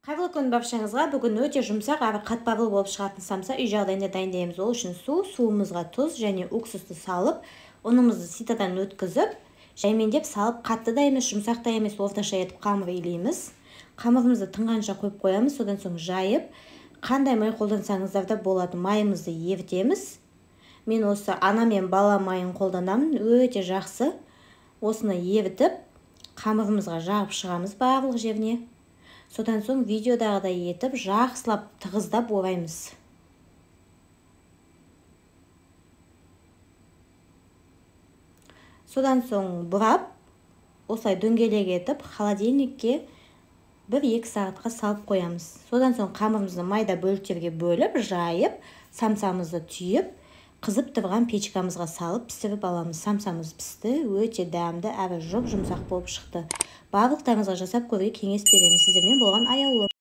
Қайырлы күн бапшаңызға. Бүгін өте жұмсақ әрі қатпарлы болып шығатын самса үй жағдайында дайындаймыз. Ол үшін суымызға тұз және уксусты салып, ұнымызды ситадан өткізіп, жаймендеп салып, қатты да емес, жұмсақ та емес, орташа етіп қамыр илейміз. Қамырымызды тыңғанша қойып қоямыз, содан соң жайып, қандай май қолдансаңыздар да болады. Майымызды ерітеміз. Мен осы ана мен бала майын қолданамын, өте жақсы. Осыны ерітіп, қамырымызға жағып шығамыз барлық жеріне. Содан соң видеодағыдай етіп, жақсылап тығыздап ораймыз. Содан соң бұрап, осылай дөңгелек етіп, холодильникке 1-2 сағатқа салып қоямыз. Содан соң қамырымызды майда бөліктерге бөліп, жайып, самсамызды түйіп, қызып тұрған печкамызға салып пісіріп аламыз. Самсамыз пісті, өте дәмді әрі жұмсақ болып шықты. Барлықтарыңызға жасап көруге кеңес беремін. Сіздермен болған аяулы.